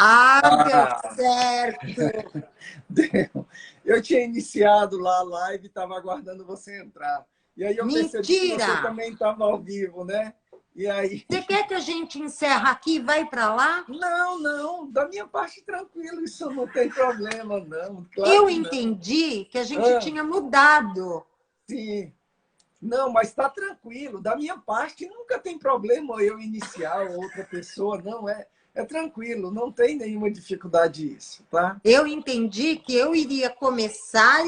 Ah, deu Ah, certo! deu. Eu tinha iniciado lá a live e estava aguardando você entrar. E aí eu percebi que você Mentira! também estava ao vivo, né? E aí, Você quer que a gente encerre aqui e vai para lá? não, não, da minha parte tranquilo, isso não tem problema, não, claro Eu que não. entendi que a gente Ah, tinha mudado. sim, não, mas está tranquilo, da minha parte nunca tem problema eu iniciar ou outra pessoa, não, é tranquilo, não tem nenhuma dificuldade isso, tá? Eu entendi que eu iria começar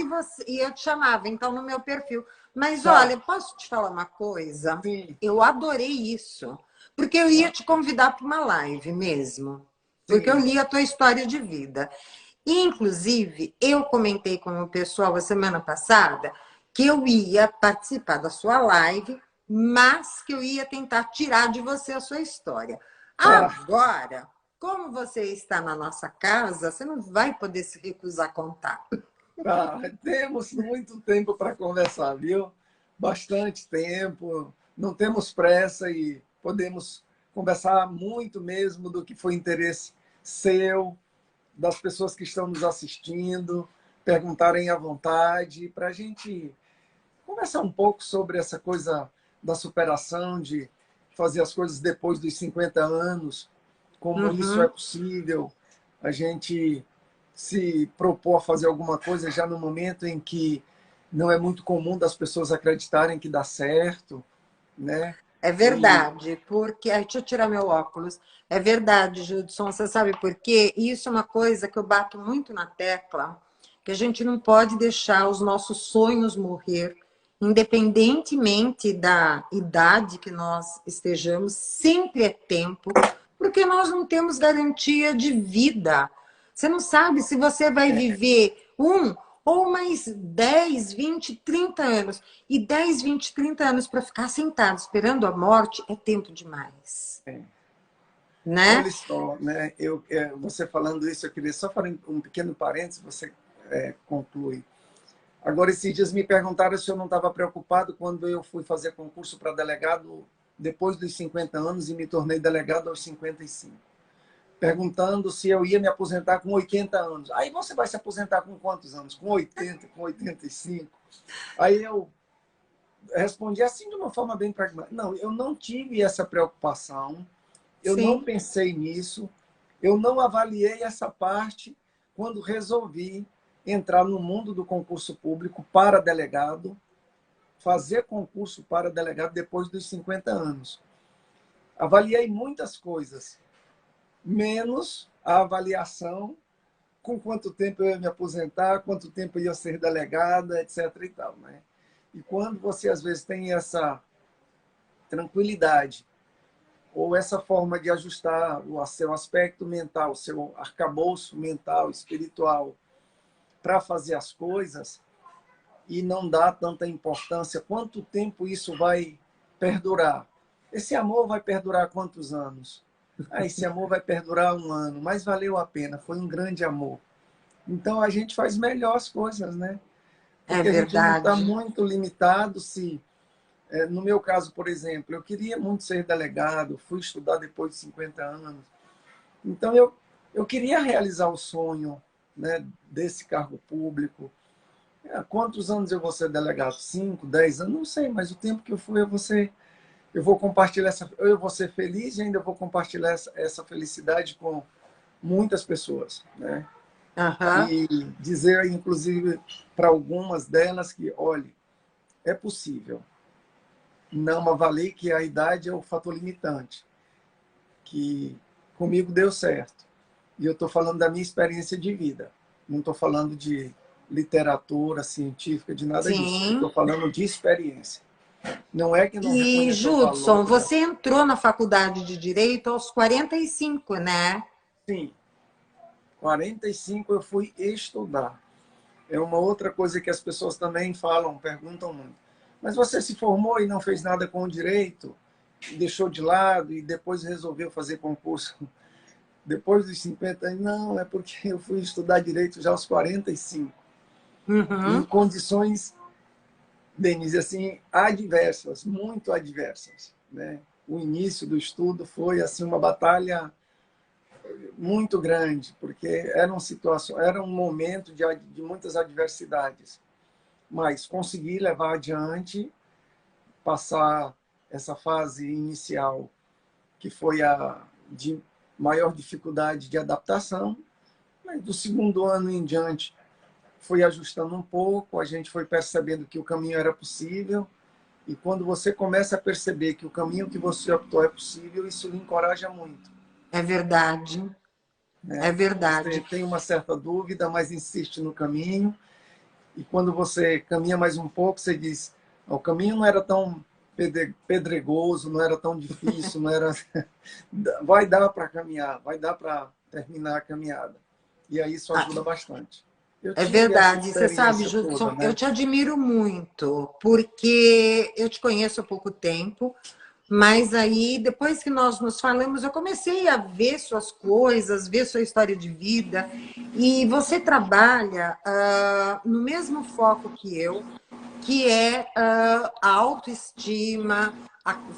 e eu te chamava, então, no meu perfil. Mas Tá, olha, posso te falar uma coisa? sim, Eu adorei isso. Porque eu ia tá, te convidar para uma live mesmo. Porque eu sim, li a tua história de vida. Inclusive, eu comentei com o pessoal a semana passada que eu ia participar da sua live, mas que eu ia tentar tirar de você a sua história. tá. Agora, como você está na nossa casa, você não vai poder se recusar a contar. Tá, temos muito tempo para conversar, viu? Bastante tempo, não temos pressa e podemos conversar muito mesmo do que foi interesse seu, das pessoas que estão nos assistindo, perguntarem à vontade, para a gente conversar um pouco sobre essa coisa da superação, de fazer as coisas depois dos 50 anos, como isso é Uhum. possível, a gente se propor a fazer alguma coisa já no momento em que não é muito comum das pessoas acreditarem que dá certo, né? É E verdade, porque. Ai, deixa eu tirar meu óculos. É verdade, Judson. Você sabe por quê? Isso é uma coisa que eu bato muito na tecla, que a gente não pode deixar os nossos sonhos morrer, independentemente da idade que nós estejamos, sempre é tempo, porque nós não temos garantia de vida. Você não sabe se você vai viver um ou mais 10, 20, 30 anos. E 10, 20, 30 anos para ficar sentado esperando a morte é tempo demais, né? olha só, né? Você falando isso, eu queria só fazer um pequeno parênteses, você conclui. Agora, esses dias me perguntaram se eu não estava preocupado quando eu fui fazer concurso para delegado depois dos 50 anos e me tornei delegado aos 55. Perguntando se eu ia me aposentar com 80 anos. Aí você vai se aposentar com quantos anos? Com 80, com 85? Aí eu respondi assim de uma forma bem pragmática. Não, eu não tive essa preocupação, eu não Sim, pensei nisso, eu não avaliei essa parte quando resolvi entrar no mundo do concurso público para delegado, fazer concurso para delegado depois dos 50 anos. Avaliei muitas coisas, menos a avaliação com quanto tempo eu ia me aposentar, quanto tempo eu ia ser delegada, etc. e tal, né? E quando você às vezes tem essa tranquilidade ou essa forma de ajustar o seu aspecto mental, o seu arcabouço mental, espiritual, para fazer as coisas e não dá tanta importância, quanto tempo isso vai perdurar? Esse amor vai perdurar quantos anos? Ah, esse amor vai perdurar 1 ano, mas valeu a pena, foi um grande amor. Então a gente faz melhor as coisas, né? é Porque a gente não está verdade. muito limitado se no meu caso, por exemplo, eu queria muito ser delegado, fui estudar depois de 50 anos. Então, eu queria realizar o sonho, né, desse cargo público. Há quantos anos eu vou ser delegado? 5, 10 anos? Não sei, mas o tempo que eu fui, eu vou compartilhar eu vou ser feliz e ainda vou compartilhar essa felicidade com muitas pessoas, né? Aham. E dizer, inclusive, para algumas delas que, olhe, é possível. Não avalei que a idade é o fator limitante, que comigo deu certo. E eu estou falando da minha experiência de vida. Não estou falando de literatura científica, de nada disso. Eu estou Sim. falando de experiência. Não é que não E, reconheça o valor Judson, da... você entrou na faculdade de Direito aos 45, né? Sim, 45 eu fui estudar. É uma outra coisa que as pessoas também falam, perguntam muito. Mas você se formou e não fez nada com o direito? Deixou de lado e depois resolveu fazer concurso depois dos 50 anos? Não, é porque eu fui estudar direito já aos 45, em Uhum. condições, Denise, assim, adversas, muito adversas, né? O início do estudo foi assim uma batalha muito grande, porque era uma situação, era um momento de muitas adversidades, mas consegui levar adiante, passar essa fase inicial, que foi a de maior dificuldade de adaptação, mas do segundo ano em diante foi ajustando um pouco, a gente foi percebendo que o caminho era possível, e quando você começa a perceber que o caminho que você optou é possível, isso lhe encoraja muito, É verdade, é né? Você verdade. tem uma certa dúvida, mas insiste no caminho, e quando você caminha mais um pouco, você diz, o caminho não era tão pedregoso, não era tão difícil, não era... vai dar para caminhar, vai dar para terminar a caminhada. E aí isso Ah, ajuda bastante. Eu é tive essa verdade. Você sabe, experiência toda, Judson, eu né? te admiro muito, porque eu te conheço há pouco tempo, mas aí, depois que nós nos falamos, eu comecei a ver suas coisas, ver sua história de vida, e você trabalha no mesmo foco que é a autoestima,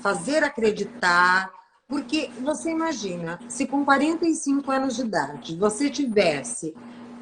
fazer acreditar, porque você imagina, se com 45 anos de idade você tivesse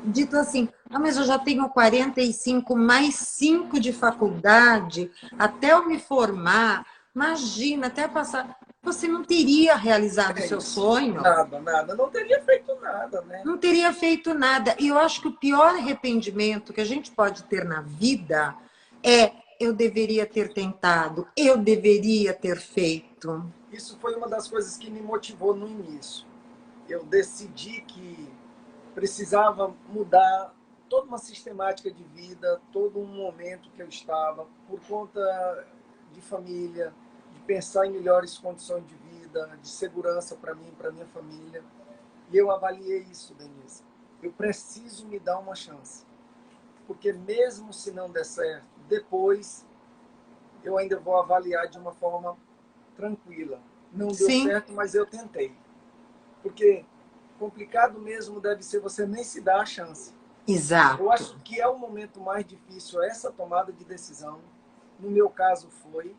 dito assim, ah, mas eu já tenho 45 mais 5 de faculdade, até eu me formar, imagina, até passar, você não teria realizado o É seu isso. sonho, Nada, nada. Não teria feito nada, né? não teria feito nada. E eu acho que o pior arrependimento que a gente pode ter na vida é eu deveria ter tentado, eu deveria ter feito. Isso foi uma das coisas que me motivou no início. Eu decidi que precisava mudar toda uma sistemática de vida, todo um momento que eu estava, por conta de família, de pensar em melhores condições de vida, de segurança para mim, para minha família. E eu avaliei isso, Denise. Eu preciso me dar uma chance. Porque mesmo se não der certo, depois eu ainda vou avaliar de uma forma tranquila. Não deu Sim, certo, mas eu tentei. Porque complicado mesmo deve ser você nem se dar a chance. Eu exato. acho que é o momento mais difícil essa tomada de decisão. No meu caso foi.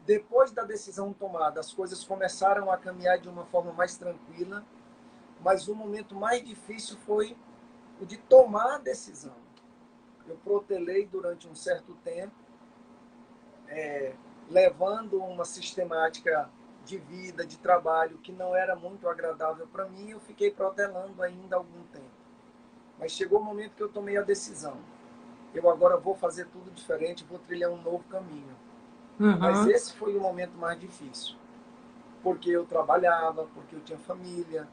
Depois da decisão tomada, as coisas começaram a caminhar de uma forma mais tranquila, mas o momento mais difícil foi o de tomar a decisão. Eu protelei durante um certo tempo, levando uma sistemática de vida, de trabalho, que não era muito agradável para mim, eu fiquei protelando ainda algum tempo. Mas chegou o momento que eu tomei a decisão. Eu agora vou fazer tudo diferente, vou trilhar um novo caminho. Mas Uhum. esse foi o momento mais difícil. Porque eu trabalhava, porque eu tinha família,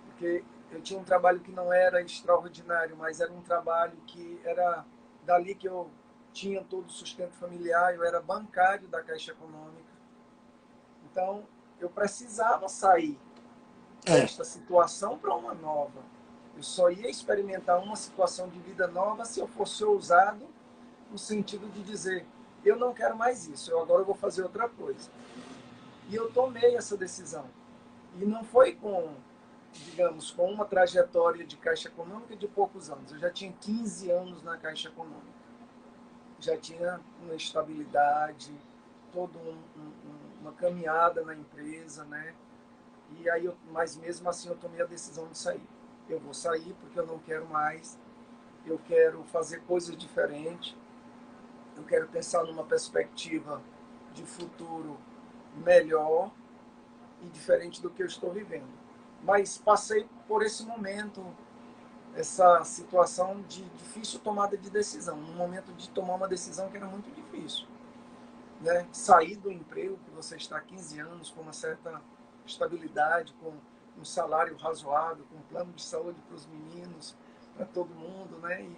porque eu tinha um trabalho que não era extraordinário, mas era um trabalho que era dali que eu tinha todo o sustento familiar, eu era bancário da Caixa Econômica. Então, eu precisava sair É, desta situação para uma nova. Eu só ia experimentar uma situação de vida nova se eu fosse ousado no sentido de dizer, eu não quero mais isso, eu agora vou fazer outra coisa. E eu tomei essa decisão. E não foi com, digamos, com uma trajetória de Caixa Econômica de poucos anos. Eu já tinha 15 anos na Caixa Econômica. Já tinha uma estabilidade, toda uma caminhada na empresa, né? E aí, mas mesmo assim eu tomei a decisão de sair. Eu vou sair porque eu não quero mais, eu quero fazer coisas diferentes, eu quero pensar numa perspectiva de futuro melhor e diferente do que eu estou vivendo. Mas passei por esse momento, essa situação de difícil tomada de decisão, um momento de tomar uma decisão que era muito difícil, né? Sair do emprego que você está há 15 anos com uma certa estabilidade, com um salário razoável, com um plano de saúde para os meninos, para todo mundo, né? E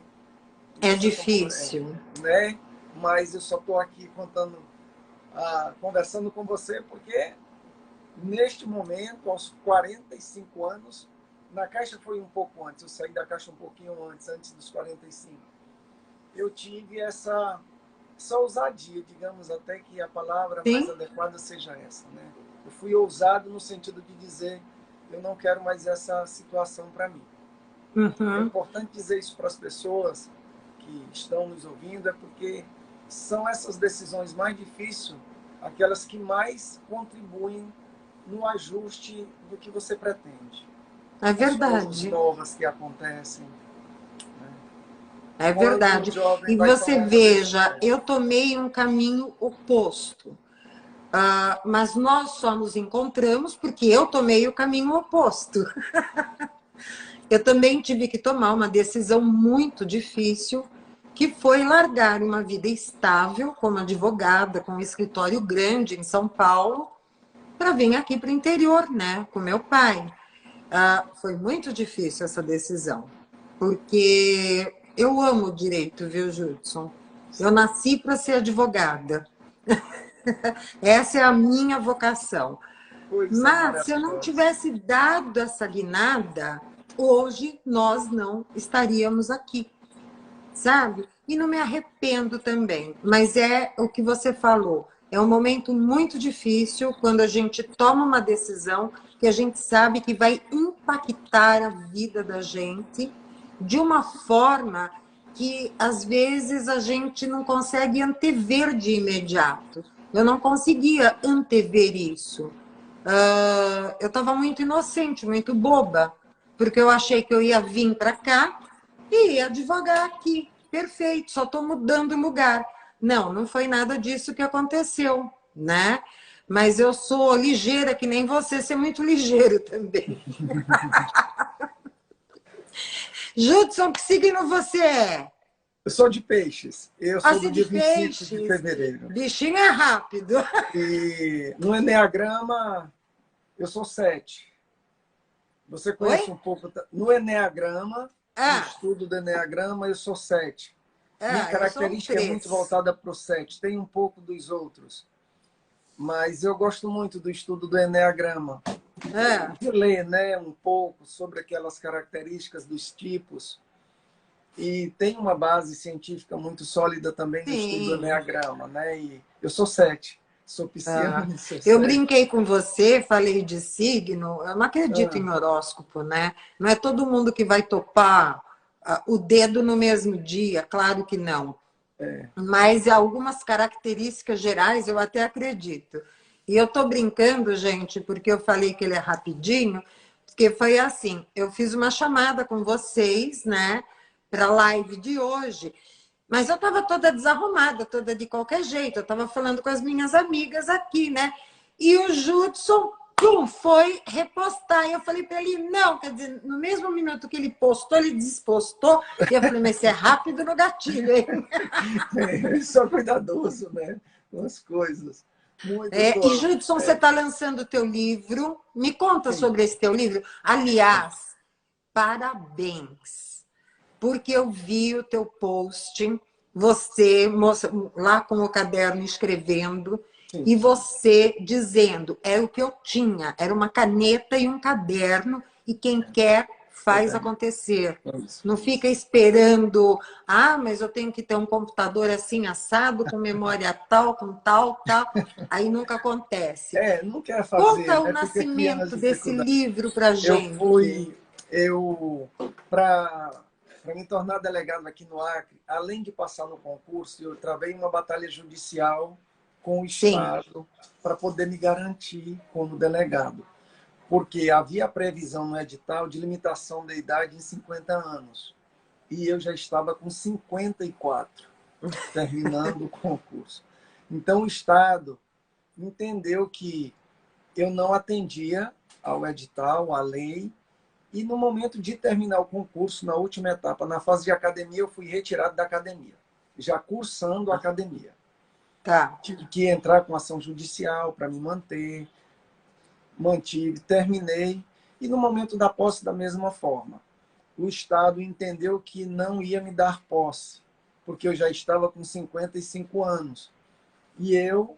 é você difícil. né? Mas eu só estou aqui contando, conversando com você porque neste momento, aos 45 anos, na Caixa foi um pouco antes, eu saí da Caixa um pouquinho antes dos 45. Eu tive essa ousadia, digamos até que a palavra mais Sim, adequada seja essa, né? Eu fui ousado no sentido de dizer, eu não quero mais essa situação para mim. É uhum. importante dizer isso para as pessoas que estão nos ouvindo, é porque são essas decisões mais difíceis, aquelas que mais contribuem no ajuste do que você pretende. É as coisas verdade. novas que acontecem. Né? É Quando o verdade. jovem E vai você tomar uma veja, decisão. eu tomei um caminho oposto. Mas nós só nos encontramos porque eu tomei o caminho oposto. Eu também tive que tomar uma decisão muito difícil, que foi largar uma vida estável como advogada, com um escritório grande em São Paulo, para vir aqui para o interior, né, com meu pai. Foi muito difícil essa decisão, porque eu amo o direito, viu, Judson? Eu nasci para ser advogada. Essa é a minha vocação. Coisa Mas se eu não maravilhosa. tivesse dado essa guinada, hoje nós não estaríamos aqui, sabe? E não me arrependo também. Mas é o que você falou. É um momento muito difícil quando a gente toma uma decisão que a gente sabe que vai impactar a vida da gente de uma forma que às vezes a gente não consegue antever de imediato. Eu não conseguia antever isso. Eu estava muito inocente, muito boba, porque eu achei que eu ia vir para cá e ia advogar aqui. Perfeito, só estou mudando o lugar. Não, não foi nada disso que aconteceu, né? Mas eu sou ligeira, que nem você é muito ligeiro também. Judson, que signo você é? Eu sou de peixes. Eu sou Você do de dia 25 de peixes. fevereiro. Bichinho é rápido. E no Eneagrama, eu sou 7. Você Oi? conhece um pouco. No Eneagrama, no Ah, estudo do Eneagrama, eu sou 7. Minha eu sou um característica é muito 3. voltada para o 7. Tem um pouco dos outros. Mas eu gosto muito do estudo do Eneagrama. Ah, De ler, né, um pouco sobre aquelas características dos tipos. E tem uma base científica muito sólida também no estudo do sim. Eneagrama, né? E eu sou 7. Sou Ah, pisciano, sou eu 7. brinquei com você, falei de signo. Eu não acredito Ah, em horóscopo, né? Não é todo mundo que vai topar o dedo no mesmo dia, claro que não. é. Mas algumas características gerais eu até acredito. E eu estou brincando, gente, porque eu falei que ele é rapidinho, porque foi assim: eu fiz uma chamada com vocês, né, para a live de hoje. Mas eu estava toda desarrumada, toda de qualquer jeito. Eu estava falando com as minhas amigas aqui, né? E o Judson, pum, foi repostar. E eu falei para ele, não, quer dizer, no mesmo minuto que ele postou, ele despostou. E eu falei, mas você é rápido no gatilho, hein? Sou cuidadoso, né? Com as coisas. Muito, E Judson, você está lançando o teu livro. Me conta sim. sobre esse teu livro. Aliás, parabéns, porque eu vi o teu post, você moça, lá com o caderno escrevendo, Sim, e você dizendo, era o que eu tinha, era uma caneta e um caderno, e quem quer faz verdade. acontecer. É isso. Não fica esperando, mas eu tenho que ter um computador assim, assado, com memória tal, com tal, tal. Aí nunca acontece. Não quer fazer, Conta o né? Fica criando as nascimento desse dificuldades. livro para Eu gente. fui, eu, para me tornar delegado aqui no Acre, além de passar no concurso, eu travei uma batalha judicial com o Sim, Estado para poder me garantir como delegado. Porque havia previsão no edital de limitação da idade em 50 anos. E eu já estava com 54, terminando o concurso. Então, o Estado entendeu que eu não atendia ao edital, à lei, e no momento de terminar o concurso, na última etapa, na fase de academia, eu fui retirado da academia, já cursando a academia. tá. Tive que entrar com ação judicial para me manter, mantive, terminei, e no momento da posse, da mesma forma. O Estado entendeu que não ia me dar posse, porque eu já estava com 55 anos. E eu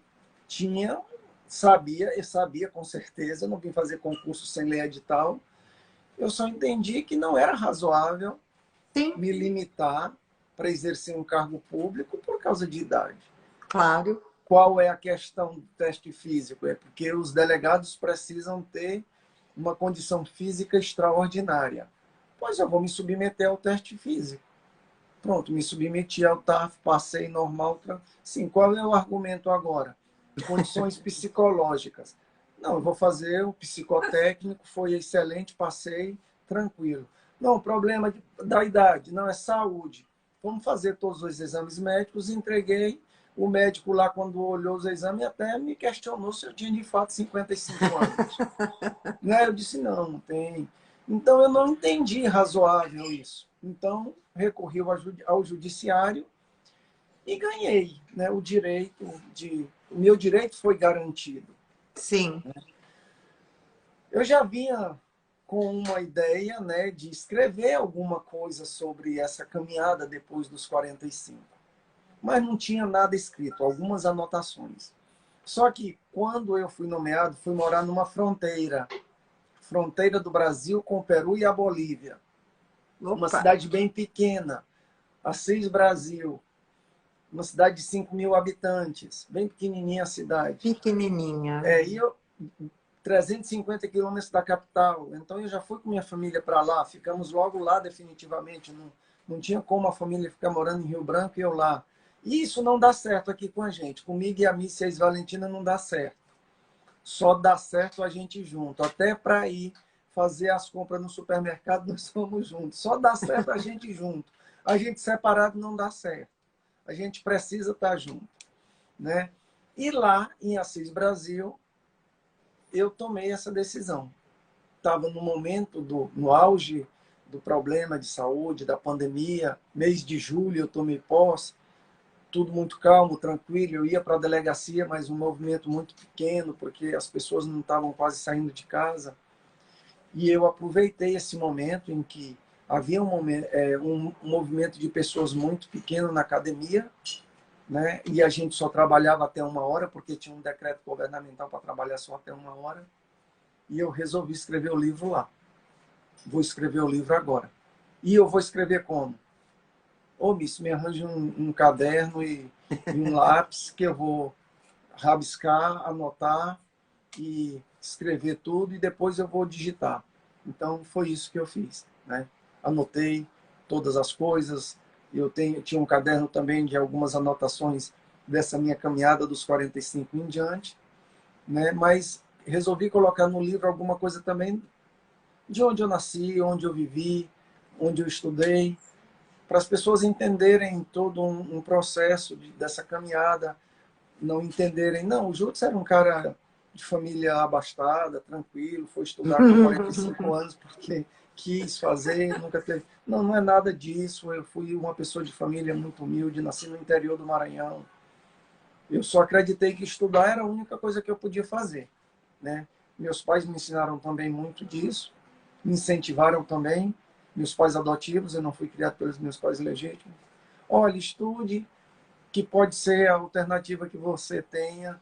eu sabia com certeza, eu não vim fazer concurso sem ler edital, eu só entendi que não era razoável Sim, me limitar para exercer um cargo público por causa de idade. claro. Qual é a questão do teste físico? É porque os delegados precisam ter uma condição física extraordinária. Pois eu vou me submeter ao teste físico. Pronto, me submeti ao TAF, passei normal. Sim, qual é o argumento agora? Condições psicológicas. Não, eu vou fazer o psicotécnico, foi excelente, passei, tranquilo. Não, problema da idade, não, é saúde. Vamos fazer todos os exames médicos, entreguei. O médico lá, quando olhou os exames, até me questionou se eu tinha de fato 55 anos. Né? Eu disse, não, não tem. Então, eu não entendi razoável isso. Então, recorri ao judiciário e ganhei, né? O direito de... O meu direito foi garantido. Sim. Eu já vinha com uma ideia, né, de escrever alguma coisa sobre essa caminhada depois dos 45. Mas não tinha nada escrito, algumas anotações. Só que quando eu fui nomeado, fui morar numa fronteira do Brasil com o Peru e a Bolívia. Uma Opa. cidade bem pequena, Assis, Brasil. Uma cidade de 5.000 habitantes, bem pequenininha a cidade. Pequenininha. E eu 350 quilômetros da capital. Então eu já fui com minha família para lá, ficamos logo lá definitivamente. Não tinha como a família ficar morando em Rio Branco e eu lá. E isso não dá certo aqui com a gente. Comigo e a Miss Valentina não dá certo. Só dá certo a gente junto. Até para ir fazer as compras no supermercado, nós somos juntos. Só dá certo a gente junto. A gente separado não dá certo. A gente precisa estar junto, né? E lá em Assis, Brasil, eu tomei essa decisão. Estava no momento, no auge do problema de saúde, da pandemia, mês de julho eu tomei posse, tudo muito calmo, tranquilo. Eu ia para a delegacia, mas um movimento muito pequeno, porque as pessoas não estavam quase saindo de casa. E eu aproveitei esse momento em que havia um movimento de pessoas muito pequeno na academia, né? E a gente só trabalhava até 1 hora, porque tinha um decreto governamental para trabalhar só até 1 hora. E eu resolvi escrever o livro lá. Vou escrever o livro agora. E eu vou escrever como? Ô, Miss, me arranje um caderno e um lápis que eu vou rabiscar, anotar e escrever tudo e depois eu vou digitar. Então, foi isso que eu fiz, né? Anotei todas as coisas. Tinha um caderno também de algumas anotações dessa minha caminhada dos 45 em diante, né? Mas resolvi colocar no livro alguma coisa também de onde eu nasci, onde eu vivi, onde eu estudei, para as pessoas entenderem todo um processo dessa caminhada, não entenderem, não, o Júlio era um cara de família abastada, tranquilo, foi estudar com 45 anos porque quis fazer, nunca teve... Não, não é nada disso, eu fui uma pessoa de família muito humilde, nasci no interior do Maranhão. Eu só acreditei que estudar era a única coisa que eu podia fazer, né? Meus pais me ensinaram também muito disso, me incentivaram também, meus pais adotivos, eu não fui criado pelos meus pais legítimos. Olha, estude, que pode ser a alternativa que você tenha,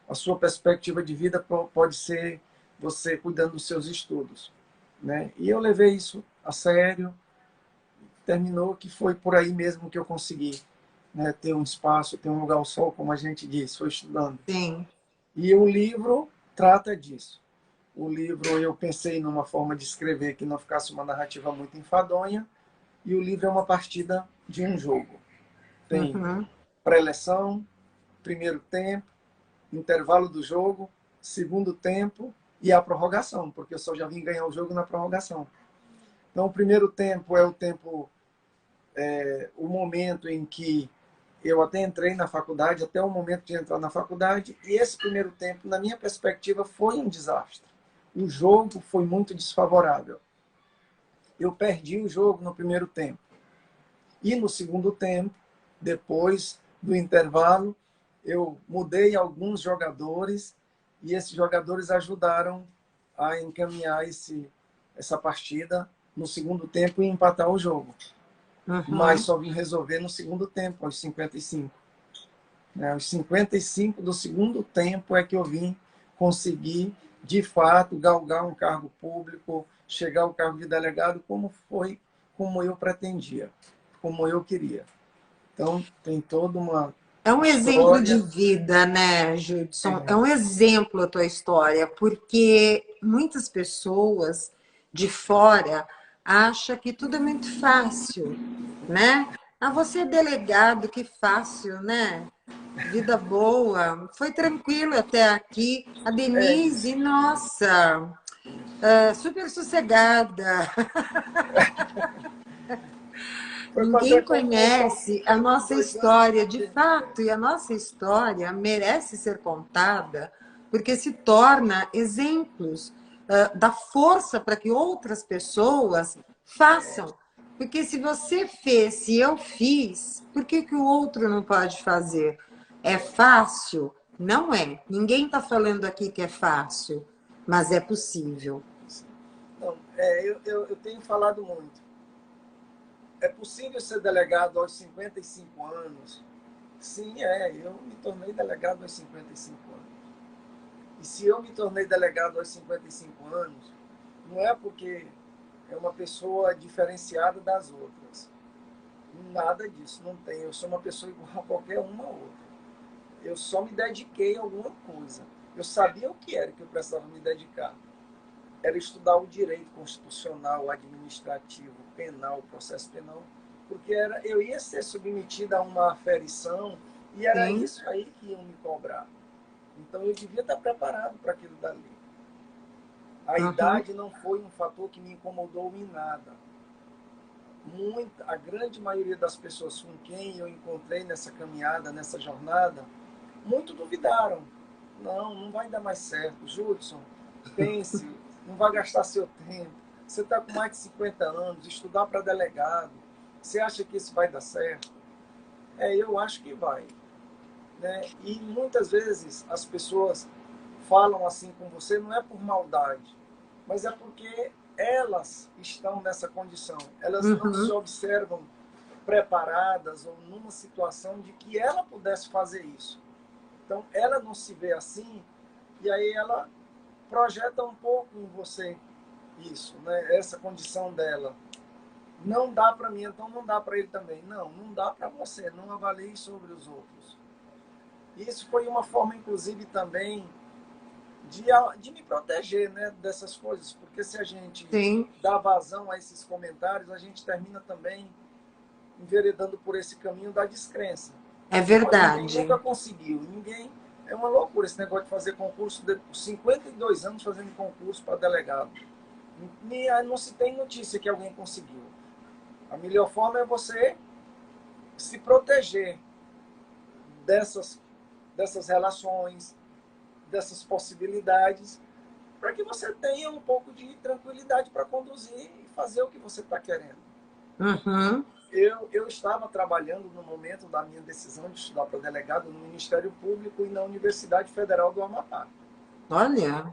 a sua perspectiva de vida pode ser você cuidando dos seus estudos, né? E eu levei isso a sério, terminou que foi por aí mesmo que eu consegui, né, ter um espaço, ter um lugar ao sol, como a gente diz, foi estudando. Sim. E o livro trata disso. O livro eu pensei numa forma de escrever que não ficasse uma narrativa muito enfadonha, e o livro é uma partida de um jogo. Tem pré-eleção, primeiro tempo, intervalo do jogo, segundo tempo e a prorrogação, porque eu só já vim ganhar o jogo na prorrogação. Então, o primeiro tempo é o momento em que eu até entrei na faculdade, até o momento de entrar na faculdade, e esse primeiro tempo, na minha perspectiva, foi um desastre. O jogo foi muito desfavorável. Eu perdi o jogo no primeiro tempo. E no segundo tempo, depois do intervalo, eu mudei alguns jogadores e esses jogadores ajudaram a encaminhar essa partida no segundo tempo e empatar o jogo. Mas só vim resolver no segundo tempo, aos 55. Aos 55 do segundo tempo é que eu vim conseguir, de fato, galgar um cargo público, chegar ao cargo de delegado, como eu pretendia, como eu queria. Então, tem toda uma É um exemplo de história. vida, né, Judson? É um exemplo a tua história, porque muitas pessoas de fora acham que tudo é muito fácil, né? Ah, você é delegado, que fácil, né? Vida boa, foi tranquilo até aqui. A É isso. Denise, nossa, super sossegada. Foi Ninguém fazer concurso aos conhece a nossa 52 anos. história, de fato, e a nossa história merece ser contada, porque se torna exemplos da força para que outras pessoas façam. Porque se você fez, se eu fiz, por que, que o outro não pode fazer? É fácil? Não é. Ninguém está falando aqui que é fácil, mas é possível. Não, eu tenho falado muito. É possível ser delegado aos 55 anos? Sim, eu me tornei delegado aos 55 anos. E se eu me tornei delegado aos 55 anos, não é porque é uma pessoa diferenciada das outras. Nada disso, não tem. Eu sou uma pessoa igual a qualquer uma outra. Eu só me dediquei a alguma coisa. Eu sabia o que era que eu precisava me dedicar. Era estudar o direito constitucional, administrativo, penal, processo penal, porque eu ia ser submetida a uma aferição e era Sim, isso aí que iam me cobrar. Então eu devia estar preparado para aquilo dali. A uhum, idade não foi um fator que me incomodou em nada. A grande maioria das pessoas com quem eu encontrei nessa caminhada, nessa jornada, muito duvidaram. Não, não vai dar mais certo. Judson, pense, não vai gastar seu tempo. Você está com mais de 50 anos, estudar para delegado. Você acha que isso vai dar certo? Eu acho que vai. Né? E muitas vezes as pessoas falam assim com você, não é por maldade, mas é porque elas estão nessa condição. Elas não se uhum, observam preparadas ou numa situação de que ela pudesse fazer isso. Então, ela não se vê assim, e aí ela projeta um pouco em você isso, né? Essa condição dela. Não dá para mim, então não dá para ele também. Não, não dá para você, não avalie sobre os outros. Isso foi uma forma, inclusive, também de me proteger, né, dessas coisas, porque se a gente sim, dá vazão a esses comentários, a gente termina também enveredando por esse caminho da descrença. é Pô, ninguém verdade. nunca conseguiu, ninguém. É uma loucura esse negócio de fazer concurso, de 52 anos fazendo concurso para delegado. Não se tem notícia que alguém conseguiu. A melhor forma é você se proteger dessas, dessas relações, dessas possibilidades, para que você tenha um pouco de tranquilidade para conduzir e fazer o que você está querendo. Uhum. Eu estava trabalhando no momento da minha decisão de estudar para delegado no Ministério Público e na Universidade Federal do Amapá. Olha,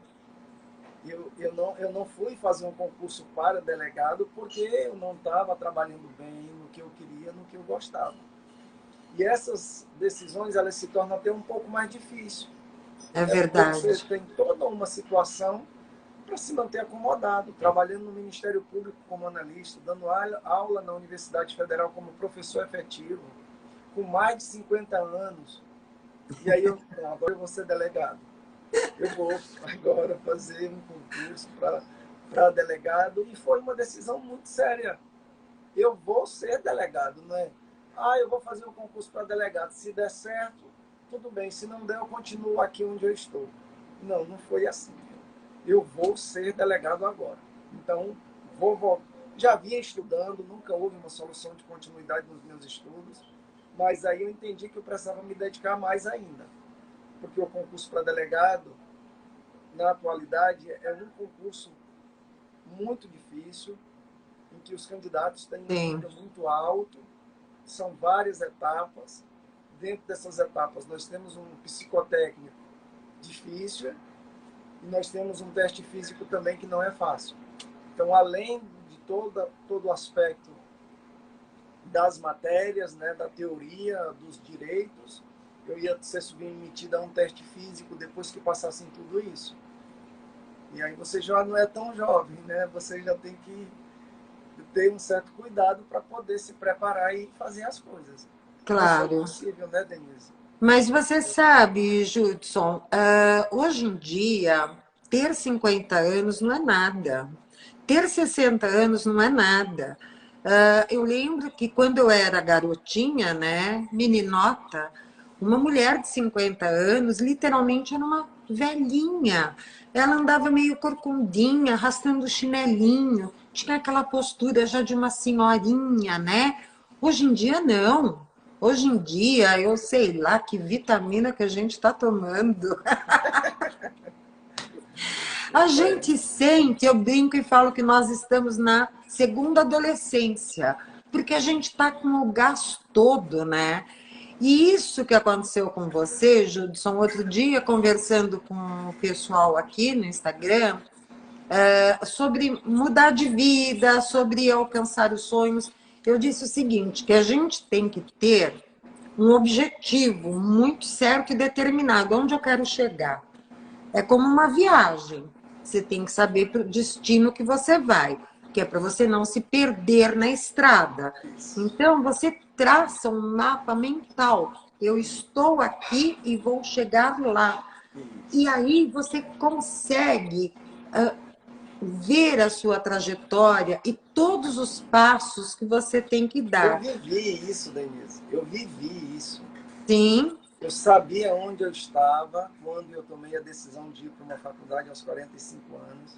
Eu não fui fazer um concurso para delegado porque eu não estava trabalhando bem no que eu queria, no que eu gostava. E essas decisões elas se tornam até um pouco mais difíceis. é É porque você verdade. tem toda uma situação para se manter acomodado, trabalhando no Ministério Público como analista, dando aula na Universidade Federal como professor efetivo, com mais de 50 anos. E aí agora eu vou ser delegado. Eu vou agora fazer um concurso para delegado e foi uma decisão muito séria. Eu vou ser delegado, não é? Eu vou fazer um concurso para delegado. Se der certo, tudo bem. Se não der, eu continuo aqui onde eu estou. Não, não foi assim. Eu vou ser delegado agora. Então, vou voltar. Já vinha estudando, nunca houve uma solução de continuidade nos meus estudos, mas aí eu entendi que eu precisava me dedicar mais ainda. Porque o concurso para delegado, na atualidade, é um concurso muito difícil, em que os candidatos têm um Sim. nível muito alto, são várias etapas. Dentro dessas etapas, nós temos um psicotécnico difícil e nós temos um teste físico também que não é fácil. Então, além de todo o aspecto das matérias, né, da teoria, dos direitos, eu ia ser submetido a um teste físico depois que passassem tudo isso. E aí você já não é tão jovem, né? Você já tem que ter um certo cuidado para poder se preparar e fazer as coisas. Mas foi Claro. possível, né, Denise? Mas você sabe, Judson, hoje em dia, ter 50 anos não é nada. Ter 60 anos não é nada. Eu lembro que quando eu era garotinha, né, meninota, uma mulher de 50 anos literalmente era uma velhinha. Ela andava meio corcundinha, arrastando o chinelinho. Tinha aquela postura já de uma senhorinha, né? Hoje em dia, não. Hoje em dia, eu sei lá que vitamina que a gente está tomando. A É, gente sente, eu brinco e falo que nós estamos na segunda adolescência, porque a gente está com o gás todo, né? E isso que aconteceu com você, Judson, outro dia, conversando com o pessoal aqui no Instagram, sobre mudar de vida, sobre alcançar os sonhos, eu disse o seguinte, que a gente tem que ter um objetivo muito certo e determinado, onde eu quero chegar. É como uma viagem. Você tem que saber para o destino que você vai, que é para você não se perder na estrada. isso, Então, você traça um mapa mental. Eu estou aqui e vou chegar lá. E isso. aí você consegue ver a sua trajetória e todos os passos que você tem que Eu dar. vivi isso, Denise. Eu vivi isso. Sim, Eu sabia onde eu estava quando eu tomei a decisão de ir para uma faculdade aos 45 anos.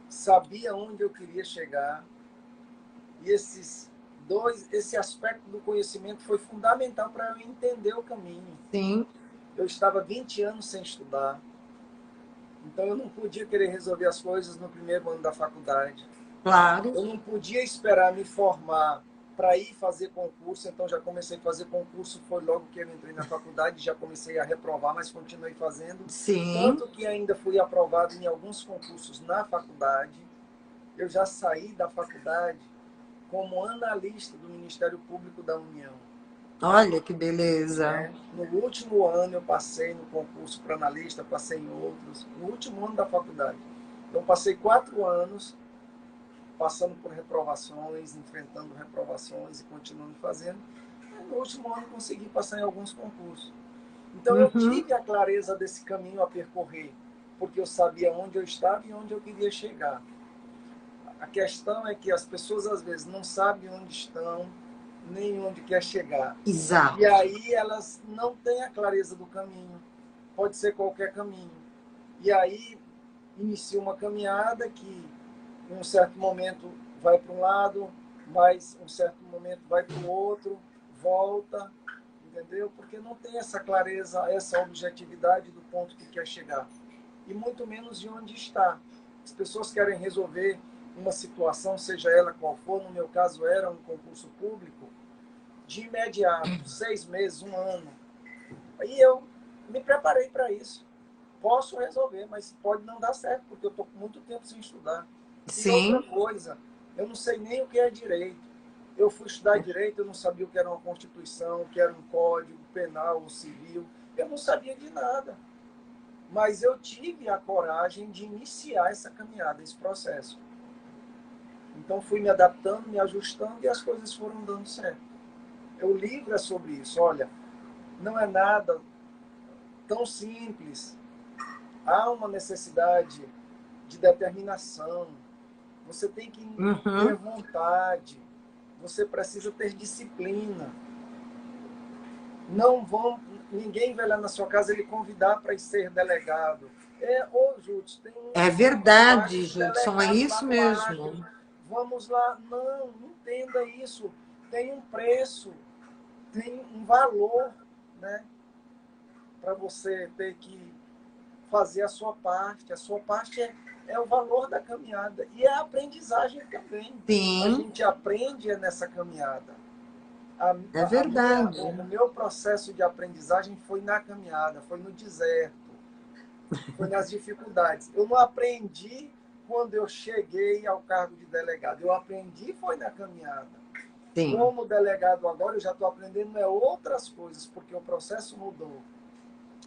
Sabia onde eu queria chegar. E esse aspecto do conhecimento foi fundamental para eu entender o caminho. sim, Eu estava 20 anos sem estudar. Então eu não podia querer resolver as coisas no primeiro ano da faculdade. claro. Eu não podia esperar me formar para ir fazer concurso, então já comecei a fazer concurso, foi logo que eu entrei na faculdade, já comecei a reprovar, mas continuei fazendo. Sim. Tanto que ainda fui aprovado em alguns concursos na faculdade. Eu já saí da faculdade como analista do Ministério Público da União. Olha que beleza. Né? No último ano eu passei no concurso para analista, passei em outros, no último ano da faculdade. Então passei 4 anos passando por reprovações, enfrentando reprovações e continuando fazendo. E no último ano consegui passar em alguns concursos. Então eu Uhum. tive a clareza desse caminho a percorrer, porque eu sabia onde eu estava e onde eu queria chegar. A questão é que as pessoas às vezes não sabem onde estão, nem onde quer chegar. E Exato. aí elas não têm a clareza do caminho. Pode ser qualquer caminho. E aí inicia uma caminhada que em um certo momento vai para um lado, mas em um certo momento vai para o outro, volta, entendeu? Porque não tem essa clareza, essa objetividade do ponto que quer chegar. E muito menos de onde está. As pessoas querem resolver uma situação, seja ela qual for, no meu caso era um concurso público, de imediato, 6 meses, um ano. Aí eu me preparei para isso. Posso resolver, mas pode não dar certo, porque eu estou com muito tempo sem estudar. E outra Sim, coisa, eu não sei nem o que é direito. Eu fui estudar direito, eu não sabia o que era uma Constituição, o que era um Código Penal ou Civil. Eu não sabia de nada. Mas eu tive a coragem de iniciar essa caminhada, esse processo. Então fui me adaptando, me ajustando e as coisas foram dando certo. O livro é sobre isso. Olha, não é nada tão simples. Há uma necessidade de determinação. Você tem que ter uhum. vontade. Você precisa ter disciplina. Não vão, ninguém vai lá na sua casa ele convidar para ir ser delegado. Ô, Júlio, tem É uma vaga verdade, de Judson, é delegado lá isso no Acre. mesmo. Vamos lá. Não, entenda isso. Tem um preço, tem um valor, né? Para você ter que fazer a sua parte. A sua parte é o valor da caminhada. E é a aprendizagem também. A Sim, gente aprende nessa caminhada. é verdade. O meu processo de aprendizagem foi na caminhada, foi no deserto, foi nas dificuldades. Eu não aprendi quando eu cheguei ao cargo de delegado. Eu aprendi foi na caminhada. Sim. Como delegado agora, eu já estou aprendendo outras coisas, porque o processo mudou.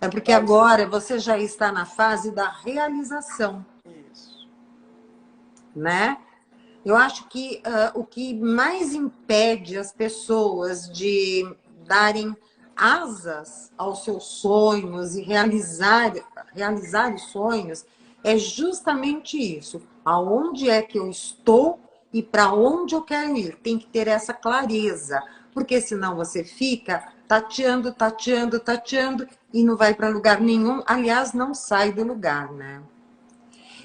É porque Mas agora você já está na fase da realização, isso. né? Eu acho que o que mais impede as pessoas de darem asas aos seus sonhos e realizar os sonhos é justamente isso. Aonde é que eu estou e para onde eu quero ir? Tem que ter essa clareza, porque senão você fica tateando, tateando, tateando e não vai para lugar nenhum. Aliás, não sai do lugar, né?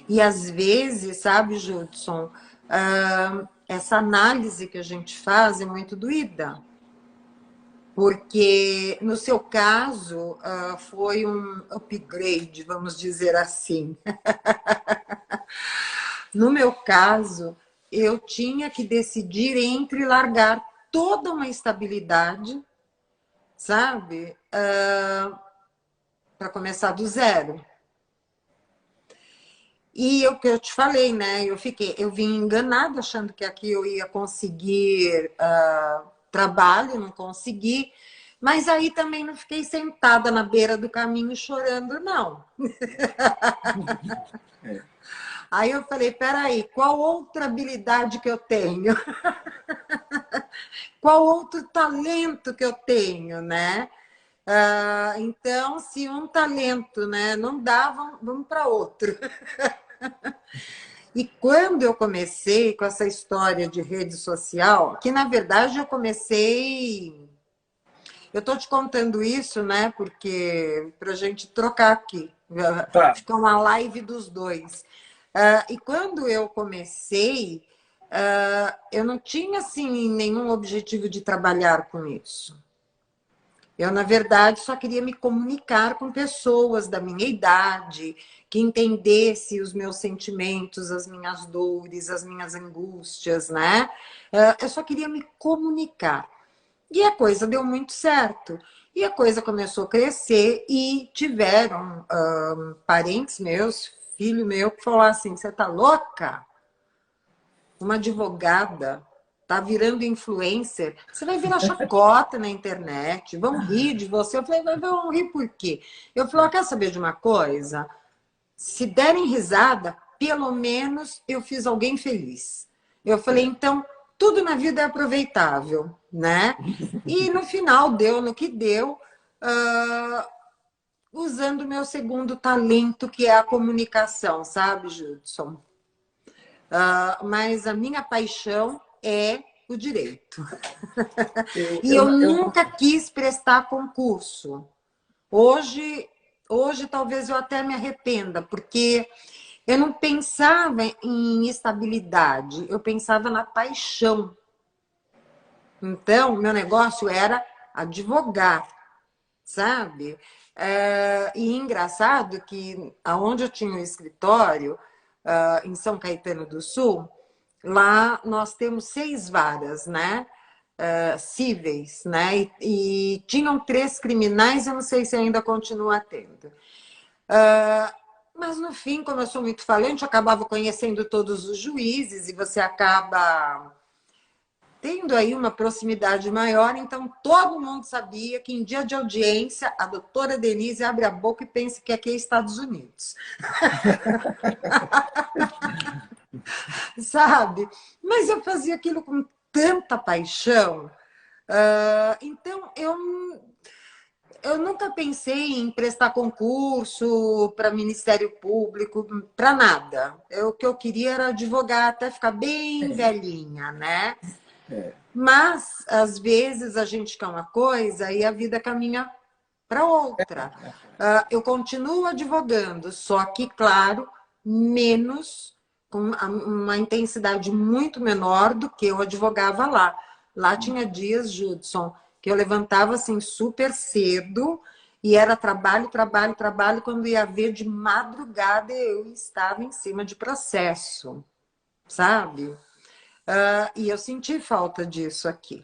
E às vezes, sabe, Judson, essa análise que a gente faz é muito doída. Porque, no seu caso, foi um upgrade, vamos dizer assim. No meu caso, eu tinha que decidir entre largar toda uma estabilidade, sabe? Para começar do zero. E o que eu te falei, né? Eu vim enganada achando que aqui eu ia conseguir trabalho, não consegui. Mas aí também não fiquei sentada na beira do caminho chorando, não. Aí eu falei, peraí, qual outra habilidade que eu tenho? Qual outro talento que eu tenho, né? Então, se um talento, né, não dá, vamos para outro. E quando eu comecei com essa história de rede social, que na verdade eu comecei. Eu estou te contando isso, né? Porque para a gente trocar aqui, Tá. fica uma live dos dois. E quando eu comecei, eu não tinha assim nenhum objetivo de trabalhar com isso. Eu, na verdade, só queria me comunicar com pessoas da minha idade, que entendesse os meus sentimentos, as minhas dores, as minhas angústias, né? Eu só queria me comunicar. E a coisa deu muito certo. E a coisa começou a crescer e tiveram parentes meus, filho meu, que falou assim, você tá louca? Uma advogada tá virando influencer, você vai virar chacota na internet, vão rir de você. Eu falei, vão rir por quê? Eu falei, quer saber de uma coisa? Se derem risada, pelo menos eu fiz alguém feliz. Eu falei, então, tudo na vida é aproveitável, né? E no final deu no que deu, usando o meu segundo talento, que é a comunicação, sabe, Judson? Mas a minha paixão é o direito. E eu nunca quis prestar concurso. Hoje talvez eu até me arrependa, porque eu não pensava em estabilidade, eu pensava na paixão. Então, meu negócio era advogar, sabe? E engraçado que aonde eu tinha o escritório, em São Caetano do Sul, lá nós temos 6 varas, né? Cíveis, né? E tinham 3 criminais, eu não sei se ainda continua tendo. Mas no fim, como eu sou muito falante, eu acabava conhecendo todos os juízes e você acaba tendo aí uma proximidade maior, então todo mundo sabia que em dia de audiência a doutora Denise abre a boca e pensa que aqui é Estados Unidos. Sabe? Mas eu fazia aquilo com tanta paixão. Então, eu nunca pensei em prestar concurso para Ministério Público, para nada. O que eu queria era advogar até ficar bem velhinha, né? Mas, às vezes, a gente quer uma coisa e a vida caminha para outra. Eu continuo advogando, só que, claro, menos, com uma intensidade muito menor do que eu advogava lá. Lá tinha dias, Judson, que eu levantava assim super cedo e era trabalho, trabalho, trabalho. Quando ia ver de madrugada, eu estava em cima de processo, sabe? E eu senti falta disso aqui.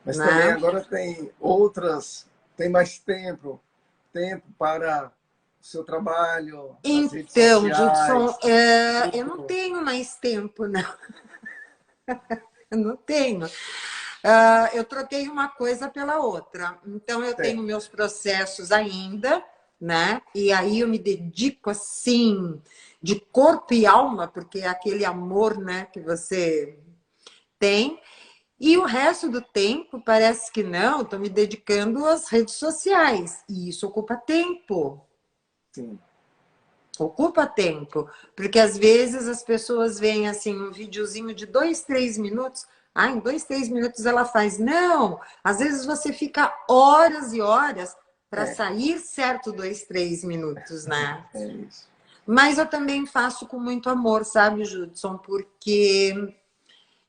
Mas Né? também agora tem mais tempo para o seu trabalho, as redes Então, sociais. Judson, eu não tenho mais tempo, não. Eu não tenho. Eu troquei uma coisa pela outra. Então, eu tenho meus processos ainda, né? E aí eu me dedico assim, de corpo e alma, porque é aquele amor, né, que você tem. E o resto do tempo, parece que não, estou me dedicando às redes sociais. E isso ocupa tempo. Sim. Ocupa tempo. Porque às vezes as pessoas veem assim um videozinho de 2, 3 minutos. Em 2, 3 minutos ela faz. Não! Às vezes você fica horas e horas para sair certo 2, 3 minutos, né? É isso. Mas eu também faço com muito amor, sabe, Judson? Porque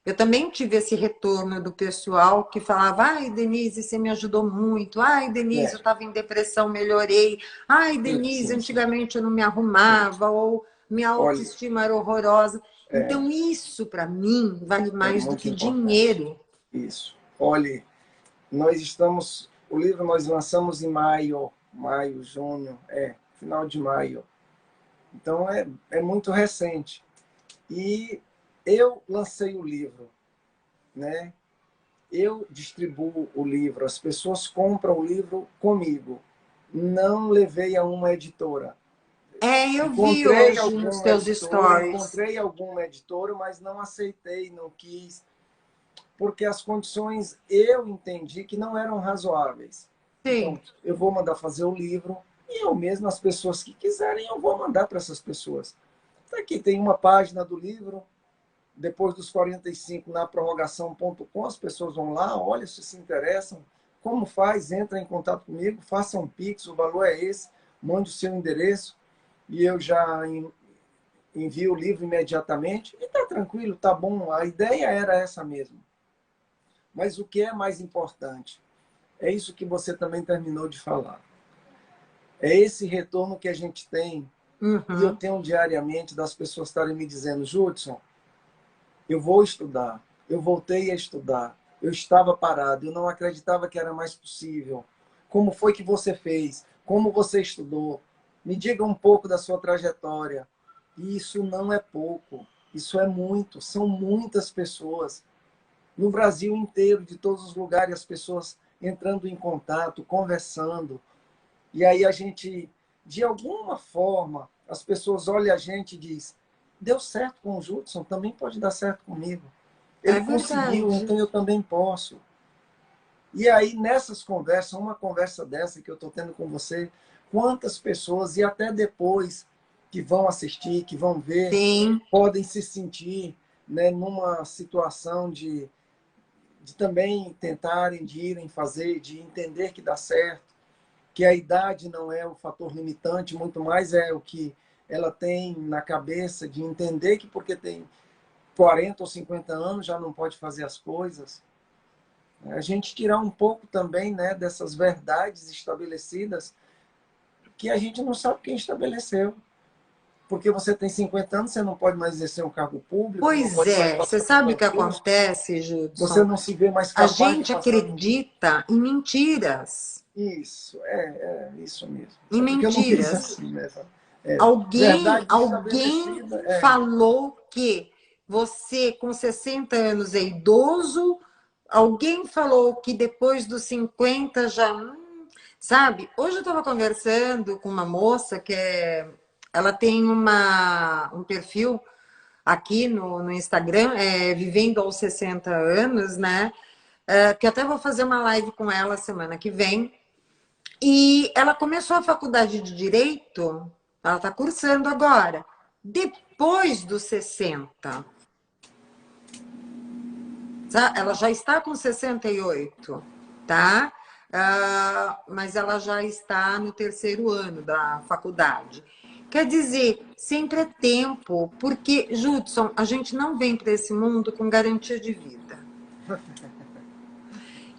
eu também tive esse retorno do pessoal que falava: ai, Denise, você me ajudou muito. Ai, Denise, eu É, estava em depressão, melhorei. Ai, sim, Denise, sim, sim. antigamente eu não me arrumava, ou minha Olha, autoestima era horrorosa. é, Então, isso para mim vale é mais do muito que importante. dinheiro. Isso. Olhe, o livro nós lançamos em maio, junho, final de maio. Então é muito recente. E eu lancei o livro, né? Eu distribuo o livro, as pessoas compram o livro comigo. Não levei a uma editora. É, eu vi Encontrei hoje nos alguma teus editora, stories. encontrei alguma editora, mas não aceitei, não quis, porque as condições eu entendi que não eram razoáveis. Sim, Então, eu vou mandar fazer o livro e eu mesmo, as pessoas que quiserem, eu vou mandar para essas pessoas. Tá aqui tem uma página do livro, depois dos 45 na prorrogação.com, as pessoas vão lá, olham se interessam, como faz, entra em contato comigo, faça um Pix, o valor é esse, mande o seu endereço e eu já envio o livro imediatamente e tá tranquilo, tá bom, a ideia era essa mesmo. Mas o que é mais importante? É isso que você também terminou de falar. É esse retorno que a gente tem, e eu uhum. tenho diariamente das pessoas estarem me dizendo: Judson, eu vou estudar, eu voltei a estudar, eu estava parado, eu não acreditava que era mais possível. Como foi que você fez? Como você estudou? Me diga um pouco da sua trajetória. E isso não é pouco, isso é muito, são muitas pessoas. No Brasil inteiro, de todos os lugares, as pessoas entrando em contato, conversando. E aí a gente, de alguma forma, as pessoas olham a gente e dizem: deu certo com o Judson, também pode dar certo comigo. É Ele conseguiu, verdade. então eu também posso. E aí, nessas conversas, uma conversa dessa que eu estou tendo com você, quantas pessoas, e até depois que vão assistir, que vão ver, Sim, podem se sentir, né, numa situação de também tentarem, de irem fazer, de entender que dá certo, que a idade não é o fator limitante, muito mais é o que ela tem na cabeça de entender que porque tem 40 ou 50 anos já não pode fazer as coisas. A gente tirar um pouco também, né, dessas verdades estabelecidas que a gente não sabe quem estabeleceu. Porque você tem 50 anos, você não pode mais exercer um cargo público, não pois pode mais é. Você passar por sabe o que concurso, acontece, você Judson? não se vê mais A capaz de gente passar. acredita em mentiras. Isso, isso mesmo. Em É porque eu não quis mentiras. assim, né? Verdade Alguém estabelecida, falou que você com 60 anos é idoso, alguém falou que depois dos 50 já, sabe? Hoje eu estava conversando com uma moça ela tem um perfil aqui no Instagram, Vivendo aos 60 anos, né? Que eu até vou fazer uma live com ela semana que vem. E ela começou a faculdade de Direito, ela está cursando agora, depois dos 60. Ela já está com 68, tá? Mas ela já está no terceiro ano da faculdade. Quer dizer, sempre é tempo, porque, Judson, a gente não vem para esse mundo com garantia de vida.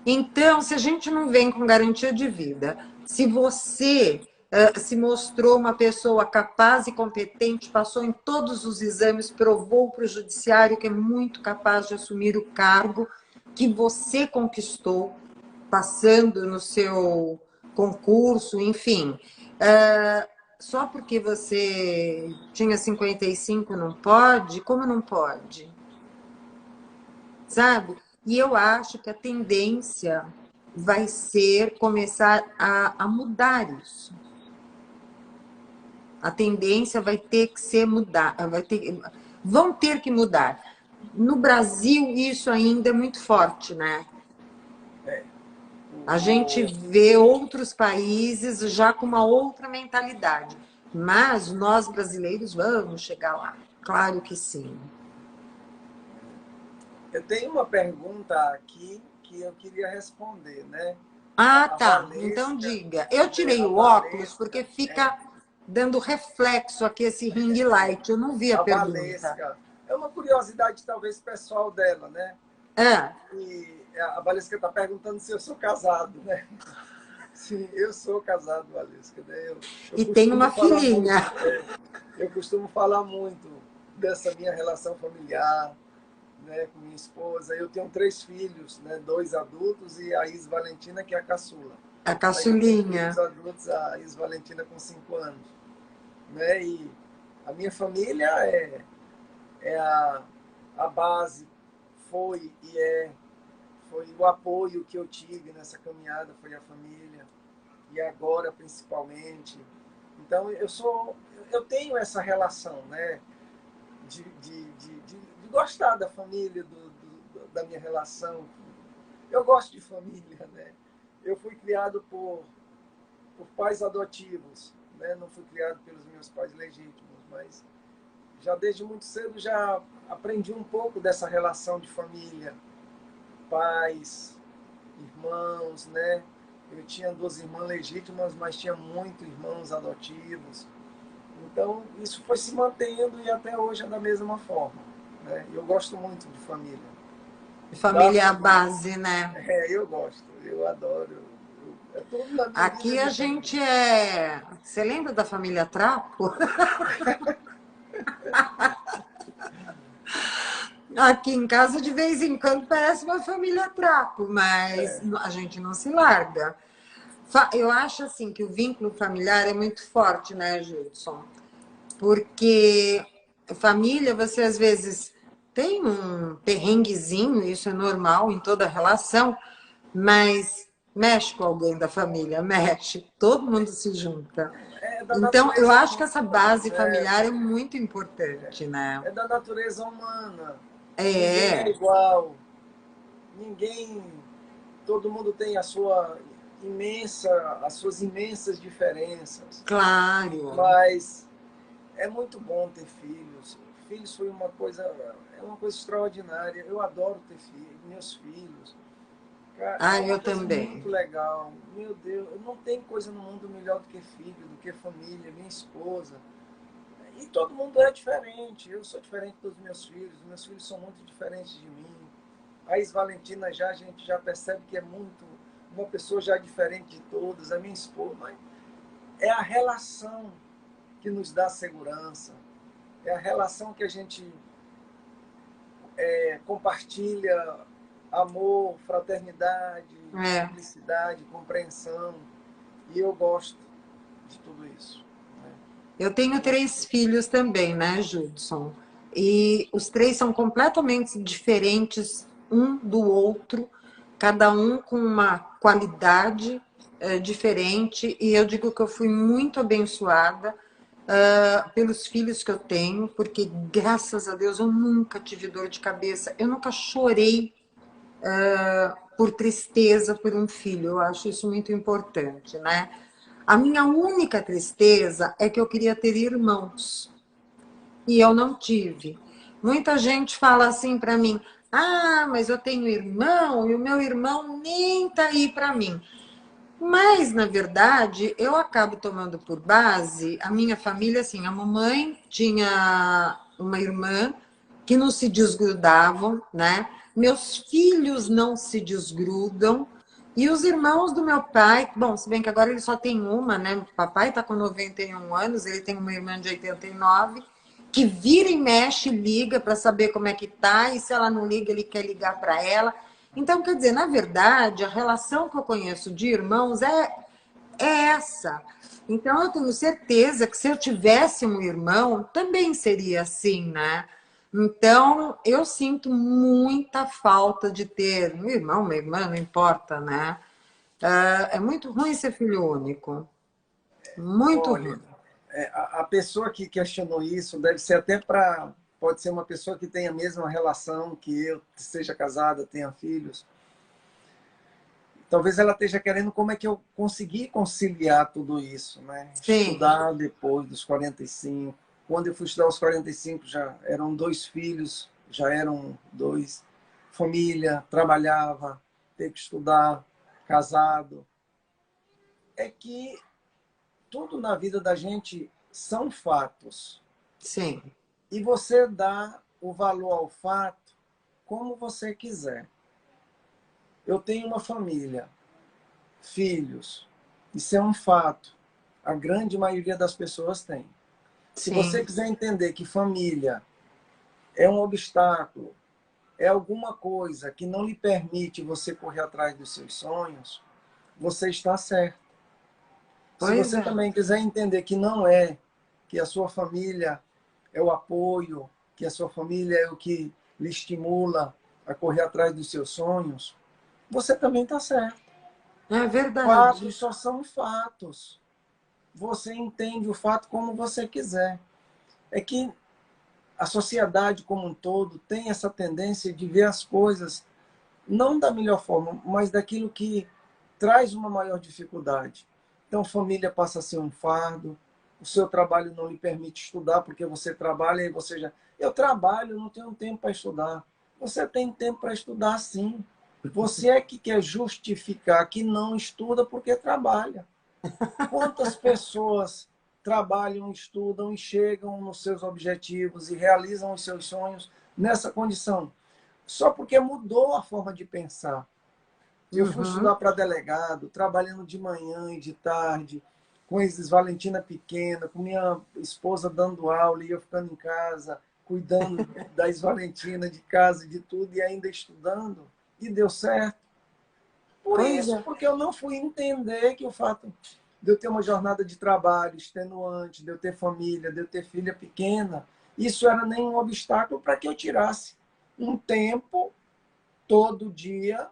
Então, se a gente não vem com garantia de vida, se você se mostrou uma pessoa capaz e competente, passou em todos os exames, provou para o judiciário que é muito capaz de assumir o cargo que você conquistou, passando no seu concurso, enfim. Só porque você tinha 55 não pode? Como não pode? Sabe? E eu acho que a tendência vai ser começar a mudar isso. A tendência vai ter que ser mudar, vão ter que mudar. No Brasil, isso ainda é muito forte, né? A gente vê outros países já com uma outra mentalidade. Mas nós brasileiros vamos chegar lá. Claro que sim. eu tenho uma pergunta aqui que eu queria responder, né? Ah, A tá. Então Valesca, diga. Eu tirei a o óculos porque Valesca, fica dando reflexo aqui esse ring light. Eu não vi a a pergunta. Valesca. É uma curiosidade, talvez, pessoal dela, né? Ah, E a Valesca está perguntando se eu sou casado, né? Sim, eu sou casado, Valesca. Né? Eu e tem costumo uma falar muito, filhinha. eu costumo falar muito dessa minha relação familiar, né, com minha esposa. Eu tenho 3 filhos, né, 2 adultos e a Is Valentina, que é a caçula. A Aí eu tenho caçulinha. filhos adultos, a Is Valentina com 5 anos. Né? E a minha família é a base, foi e foi o apoio que eu tive nessa caminhada, foi a família, e agora principalmente. Então eu tenho essa relação, né, de gostar da família, da minha relação. Eu gosto de família, né? Eu fui criado por pais adotivos, né? Não fui criado pelos meus pais legítimos, mas já desde muito cedo já aprendi um pouco dessa relação de família, pais, irmãos, né? Eu tinha 2 irmãs legítimas, mas tinha muitos irmãos adotivos. Então, isso foi se mantendo e até hoje é da mesma forma. Né? Eu gosto muito de família. Da Família é a família. base, né? Eu gosto, eu adoro. É tudo na minha vida Aqui a de família. gente é. Você lembra da família Trapo? Aqui em casa, de vez em quando, parece uma família Trapo, mas a gente não se larga. Eu acho assim que o vínculo familiar é muito forte, né, Gilson? Porque família, você às vezes tem um perrenguezinho, isso é normal em toda relação, mas mexe com alguém da família, mexe, todo mundo se junta. É da Então, eu natureza acho que humana, essa base né? familiar é muito importante, né? É da natureza humana. Ninguém é É, igual. Ninguém. Todo mundo tem as suas imensas diferenças. claro. Mas é muito bom ter filhos. Filhos foi é uma coisa extraordinária. Eu adoro ter filhos, meus filhos. Cara, é Ah, uma eu coisa também. muito legal. Meu Deus, não tem coisa no mundo melhor do que filho, do que família, minha esposa. E todo mundo é diferente. Eu sou diferente dos meus filhos são muito diferentes de mim. A Valentina a gente já percebe que é muito uma pessoa já diferente de todas, a minha esposa. Mas é a relação que nos dá segurança, é a relação que a gente compartilha amor, fraternidade, É. simplicidade, compreensão. E eu gosto de tudo isso. Né? Eu tenho 3 filhos também, né, Judson? E os 3 são completamente diferentes um do outro, cada um com uma qualidade diferente. E eu digo que eu fui muito abençoada pelos filhos que eu tenho, porque graças a Deus eu nunca tive dor de cabeça, eu nunca chorei por tristeza por um filho. Eu acho isso muito importante, né? A minha única tristeza é que eu queria ter irmãos e eu não tive. Muita gente fala assim para mim: "Ah, mas eu tenho irmão e o meu irmão nem tá aí para mim". Mas, na verdade, eu acabo tomando por base a minha família, assim, a mamãe tinha uma irmã que não se desgrudavam, né? Meus filhos não se desgrudam. E os irmãos do meu pai, bom, se bem que agora ele só tem uma, né? O papai está com 91 anos, ele tem uma irmã de 89, que vira e mexe, liga para saber como é que tá, e se ela não liga, ele quer ligar para ela. Então, quer dizer, na verdade, a relação que eu conheço de irmãos é essa. Então, eu tenho certeza que se eu tivesse um irmão, também seria assim, né? Então, eu sinto muita falta de ter um irmão, uma irmã, não importa, né? É muito ruim ser filho único. Muito Olha, ruim. a pessoa que questionou isso deve ser até para. Pode ser uma pessoa que tenha a mesma relação que eu, seja casada, tenha filhos. Talvez ela esteja querendo como é que eu consegui conciliar tudo isso, né? Sim. Estudar depois dos 45. Quando eu fui estudar aos 45, já eram 2 filhos, já eram 2. Família, trabalhava, ter que estudar, casado. é que tudo na vida da gente são fatos. Sim, E você dá o valor ao fato como você quiser. Eu tenho uma família, filhos. Isso é um fato. A grande maioria das pessoas tem. Se você sim. quiser entender que família é um obstáculo, é alguma coisa que não lhe permite você correr atrás dos seus sonhos, você está certo. Se Pois você é. também quiser entender que não é, que a sua família é o apoio, que a sua família é o que lhe estimula a correr atrás dos seus sonhos, você também está certo. É verdade. Fatos só são fatos. Você entende o fato como você quiser. É que a sociedade como um todo tem essa tendência de ver as coisas não da melhor forma, mas daquilo que traz uma maior dificuldade. Então, família passa a ser um fardo, o seu trabalho não lhe permite estudar porque você trabalha e você já. Eu trabalho, não tenho tempo para estudar. Você tem tempo para estudar, sim. Você é que quer justificar que não estuda porque trabalha. Quantas pessoas trabalham, estudam e chegam nos seus objetivos e realizam os seus sonhos nessa condição? Só porque mudou a forma de pensar. Eu fui Uhum. estudar para delegado, trabalhando de manhã e de tarde, com a Isis Valentina pequena, com minha esposa dando aula e eu ficando em casa, cuidando da Isis Valentina, de casa, de tudo, e ainda estudando. E deu certo. Por Pois isso, é. porque eu não fui entender que o fato de eu ter uma jornada de trabalho extenuante, de eu ter família, de eu ter filha pequena, isso era nenhum obstáculo para que eu tirasse um tempo todo dia,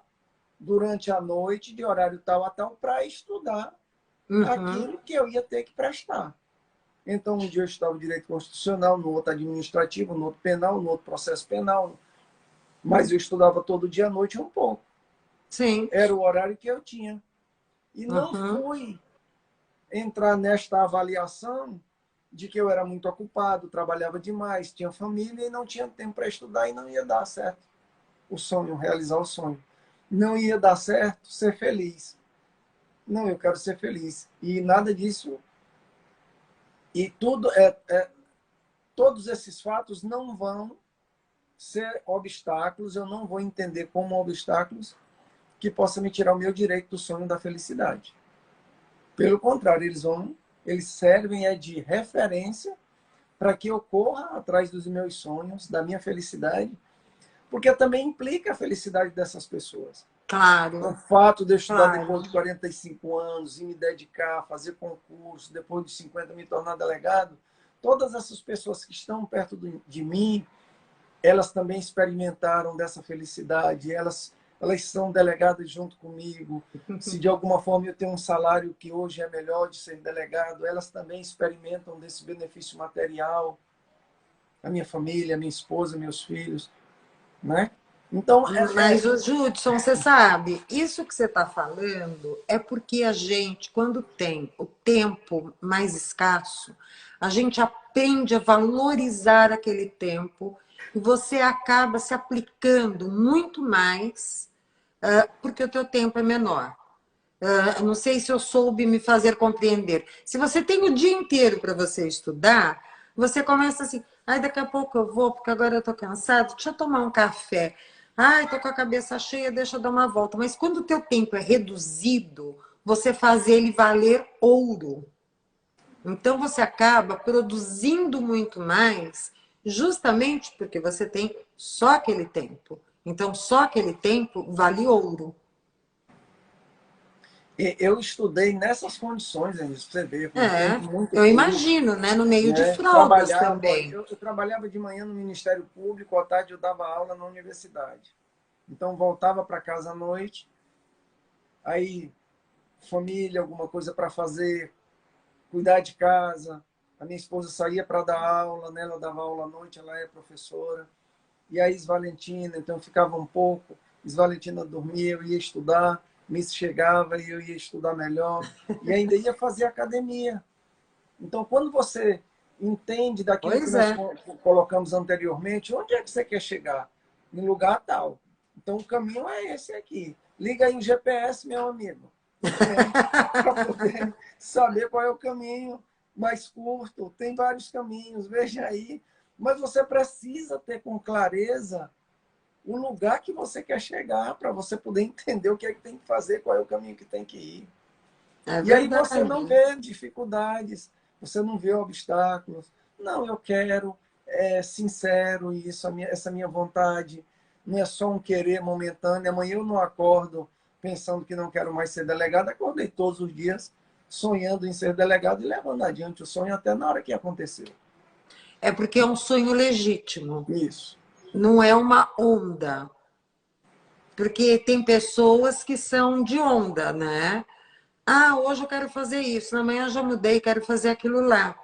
durante a noite, de horário tal a tal, para estudar Uhum. aquilo que eu ia ter que prestar. Então, um dia eu estudava direito constitucional, no outro administrativo, no outro penal, no outro processo penal, mas eu estudava todo dia à noite um pouco. Sim. Era o horário que eu tinha. E não Uhum. fui entrar nesta avaliação de que eu era muito ocupado, trabalhava demais, tinha família e não tinha tempo para estudar e não ia dar certo o sonho, realizar o sonho. Não ia dar certo ser feliz. Não, eu quero ser feliz. E nada disso. E tudo todos esses fatos não vão ser obstáculos, eu não vou entender como obstáculos que possam me tirar o meu direito do sonho da felicidade. Pelo contrário, eles servem de referência para que eu corra atrás dos meus sonhos, da minha felicidade, porque também implica a felicidade dessas pessoas. O Claro, fato de eu estudar depois claro. de 45 anos e me dedicar, fazer concurso, depois de 50 me tornar delegado, todas essas pessoas que estão perto de mim, elas também experimentaram dessa felicidade, elas são delegadas junto comigo. Se de alguma forma eu tenho um salário que hoje é melhor de ser delegado, elas também experimentam desse benefício material, a minha família, a minha esposa, meus filhos, né? Então, Mas, o Judson, você sabe, isso que você está falando é porque a gente, quando tem o tempo mais escasso, a gente aprende a valorizar aquele tempo e você acaba se aplicando muito mais, porque o teu tempo é menor. Não sei se eu soube me fazer compreender. Se você tem o dia inteiro para você estudar, você começa assim, ai, daqui a pouco eu vou, porque agora eu estou cansado, deixa eu tomar um café. Ai, estou com a cabeça cheia, deixa eu dar uma volta. Mas quando o teu tempo é reduzido, você faz ele valer ouro. Então você acaba produzindo muito mais, justamente porque você tem só aquele tempo. Então só aquele tempo vale ouro. eu estudei nessas condições, ainda, você vê, com um tempo É, muito eu curto, imagino, né? No meio de né? fraldas também. Eu trabalhava de manhã no Ministério Público, à tarde eu dava aula na universidade. Então voltava para casa à noite, aí família, alguma coisa para fazer, cuidar de casa. A minha esposa saía para dar aula, né? Ela dava aula à noite, ela é professora. E a Is Valentina, então ficava um pouco. Is Valentina dormia, eu ia estudar. Miss chegava e eu ia estudar melhor. E ainda ia fazer academia. Então, quando você entende daquilo que Pois nós é. colocamos anteriormente, onde é que você quer chegar? Em lugar tal. Então, o caminho é esse aqui. Liga aí o GPS, meu amigo. né? Para poder saber qual é o caminho mais curto. Tem vários caminhos, veja aí. Mas você precisa ter com clareza o lugar que você quer chegar para você poder entender o que é que tem que fazer, qual é o caminho que tem que ir. É E aí você não verdade. vê dificuldades, você não vê obstáculos. Não, eu quero, é sincero isso, essa minha vontade. Não é só um querer momentâneo. Amanhã eu não acordo pensando que não quero mais ser delegado. Acordei todos os dias sonhando em ser delegado e levando adiante o sonho até na hora que aconteceu. É porque é um sonho legítimo, Isso. não é uma onda. Porque tem pessoas que são de onda, né? Ah, hoje eu quero fazer isso, na manhã eu já mudei, quero fazer aquilo lá.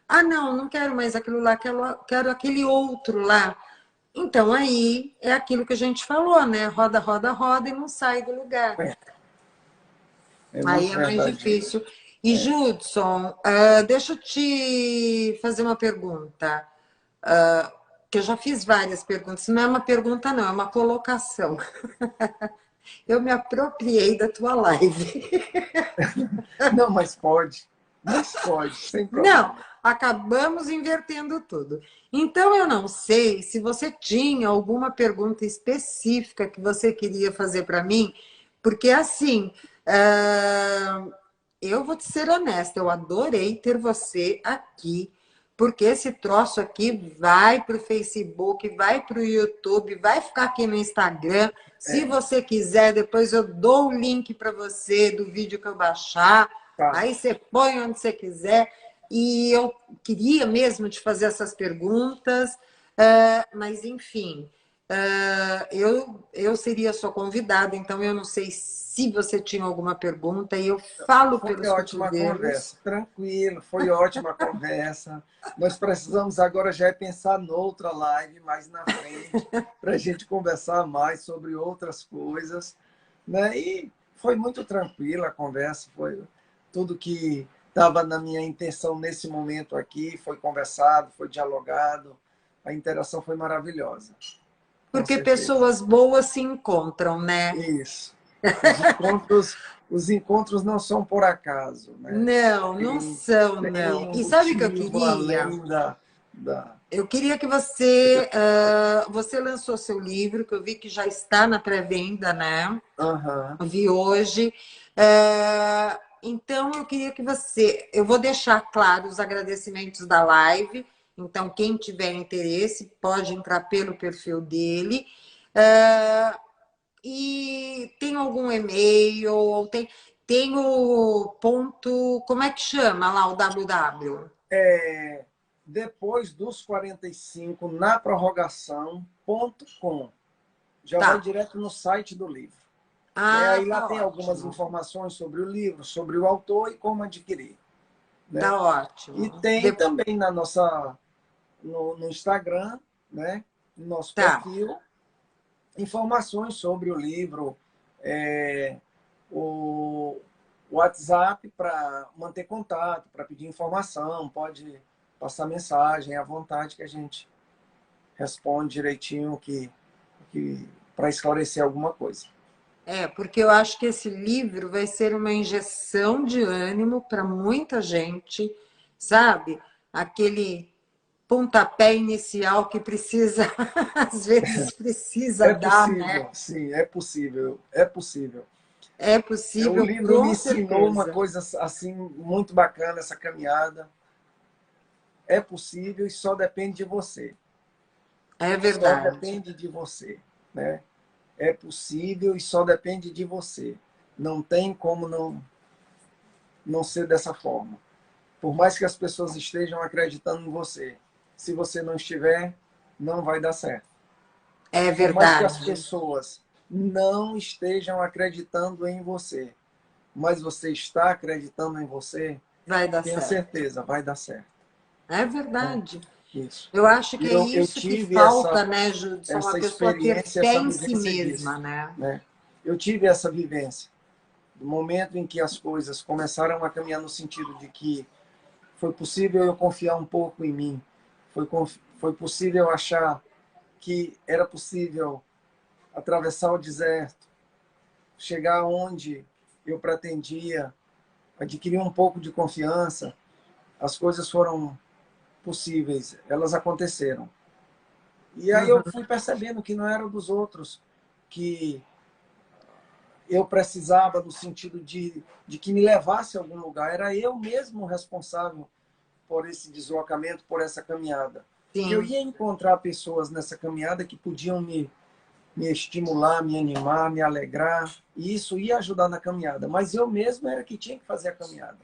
Ah, não, não quero mais aquilo lá, quero aquele outro lá. Então aí é aquilo que a gente falou, né? Roda, roda, roda e não sai do lugar. É, é Aí muito é mais verdadeiro. difícil. E É. Judson, deixa eu te fazer uma pergunta, que eu já fiz várias perguntas. Não é uma pergunta, não, é uma colocação. Eu me apropriei da tua live. Não, mas pode, sem Não, problema. acabamos invertendo tudo. Então, eu não sei se você tinha alguma pergunta específica que você queria fazer para mim, porque assim, eu vou te ser honesta, eu adorei ter você aqui, porque esse troço aqui vai para o Facebook, vai para o YouTube, vai ficar aqui no Instagram. Se É, você quiser, depois eu dou o link para você do vídeo que eu baixar. tá. Aí você põe onde você quiser. E eu queria mesmo te fazer essas perguntas, mas enfim, eu seria sua convidada, então eu não sei se você tinha alguma pergunta, e eu falo Foi pelos ótima cotovelos. conversa, tranquilo, foi ótima conversa. Nós precisamos agora já é pensar noutra live mais na frente, para a gente conversar mais sobre outras coisas, né? E foi muito tranquila a conversa, foi tudo que estava na minha intenção nesse momento aqui, foi conversado, foi dialogado, a interação foi maravilhosa, com Porque certeza. pessoas boas se encontram, né? Isso. Os encontros não são por acaso, né? Não, não Tem, são, tem não. um E sabe o que eu motivo queria? além da... Eu queria que você, você lançou seu livro, que eu vi que já está na pré-venda, né? Aham, Vi hoje. Então, eu queria que você. Eu vou deixar claro os agradecimentos da live. Então, quem tiver interesse pode entrar pelo perfil dele. É, e tem algum e-mail, ou tem o ponto. Como é que chama lá o www? depois dos 45 na prorrogação.com. Já vai Tá. direto no site do livro. Né? Ah, Aí lá tá tem algumas ótimo. informações sobre o livro, sobre o autor e como adquirir. Né? Tá E ótimo. tem também na nossa, no Instagram, né? No nosso Tá. perfil, informações sobre o livro, é, o WhatsApp para manter contato, para pedir informação, pode passar mensagem à vontade que a gente responde direitinho que para esclarecer alguma coisa. Porque eu acho que esse livro vai ser uma injeção de ânimo para muita gente, sabe? Aquele pontapé inicial que precisa, às vezes precisa É dar, né? possível, sim, é possível, é possível. É O possível, livro me com ensinou uma certeza. coisa assim muito bacana, essa caminhada. É possível e só depende de você. É Só verdade. depende de você, né? É possível e só depende de você. Não tem como não ser dessa forma. Por mais que as pessoas estejam acreditando em você, se você não estiver, não vai dar certo. É Por mais que as verdade. pessoas não estejam acreditando em você, mas você está acreditando em você, Vai dar tenha certo. certeza, vai dar certo. É Né? verdade. Isso. Eu acho que E é eu isso que tive falta, né, Judson? A essa pessoa ter experiência, fé essa em si vivência disso. mesma, né? Né? Eu tive essa vivência. Do momento em que as coisas começaram a caminhar no sentido de que foi possível eu confiar um pouco em mim, foi possível achar que era possível atravessar o deserto, chegar onde eu pretendia adquirir um pouco de confiança, as coisas foram possíveis, elas aconteceram. E aí eu Uhum. fui percebendo que não era dos outros, que eu precisava no sentido de que me levasse a algum lugar. Era eu mesmo responsável por esse deslocamento, por essa caminhada. Que eu Sim, ia encontrar pessoas nessa caminhada que podiam me estimular, me animar, me alegrar, e isso ia ajudar na caminhada. Mas eu mesmo era que tinha que fazer a caminhada.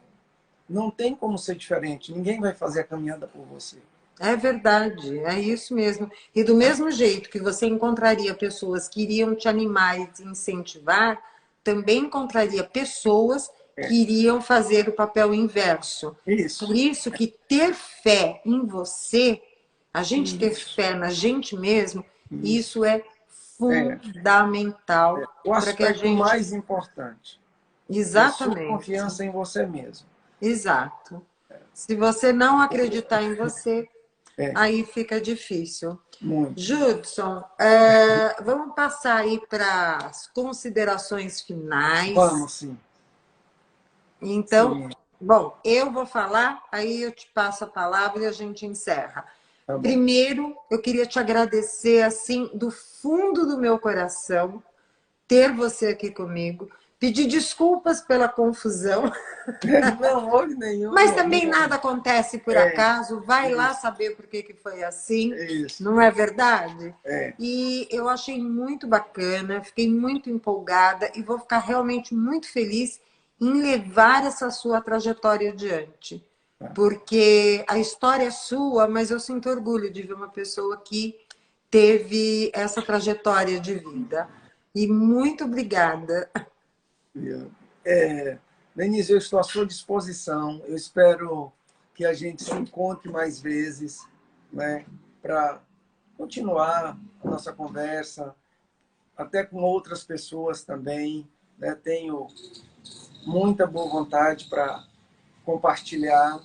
Não tem como ser diferente. Ninguém vai fazer a caminhada por você. é verdade, é isso mesmo. E do mesmo jeito que você encontraria pessoas que iriam te animar e te incentivar, também encontraria pessoas que iriam fazer o papel inverso. Por Isso, isso que ter fé em você, a gente ter isso, fé na gente mesmo, isso. isso é É, fundamental o para que a aspecto gente. mais importante é sua Exatamente, confiança em você mesmo. exato. Se você não Porque, acreditar em você, é, aí fica difícil. muito. Judson, vamos passar aí para as considerações finais. Vamos, sim. Então, Sim, bom, eu vou falar, aí eu te passo a palavra e a gente encerra. tá bom. Primeiro, eu queria te agradecer, assim, do fundo do meu coração, ter você aqui comigo. Pedir desculpas pela confusão, Não houve nenhum. mas Não, também nada não. acontece por É, acaso. Vai lá isso, saber por que foi assim, isso. não é verdade? É, E eu achei muito bacana, fiquei muito empolgada e vou ficar realmente muito feliz em levar essa sua trajetória adiante. tá. Porque a história é sua, mas eu sinto orgulho de ver uma pessoa que teve essa trajetória de vida. E muito obrigada. É, Denise, eu estou à sua disposição. Eu espero que a gente se encontre mais vezes, né, para continuar a nossa conversa, até com outras pessoas também. Né? Tenho muita boa vontade para compartilhar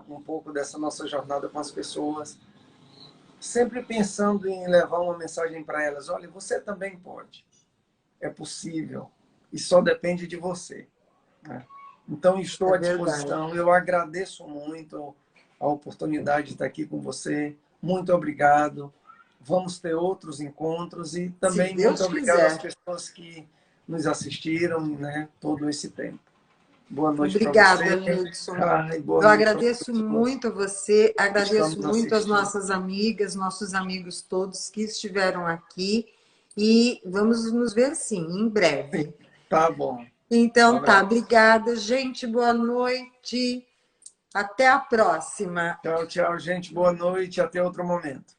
um pouco dessa nossa jornada com as pessoas, sempre pensando em levar uma mensagem para elas. Olha, você também pode, é possível, e só depende de você. Né? Então, estou É à verdade. disposição. Eu agradeço muito a oportunidade de estar aqui com você. Muito obrigado. Vamos ter outros encontros e Se também muito Deus obrigado às quiser. pessoas que nos assistiram, né, todo esse tempo. Boa noite para Obrigada, você. Judson. Ai, boa Eu noite para agradeço pessoas muito a você, que agradeço estamos muito as assistindo. nossas amigas, nossos amigos todos que estiveram aqui e vamos nos ver sim, em breve. Tá bom. Um Então tá, abraço. obrigada, gente, boa noite, até a próxima. Tchau, tchau, gente. Boa noite. Até outro momento.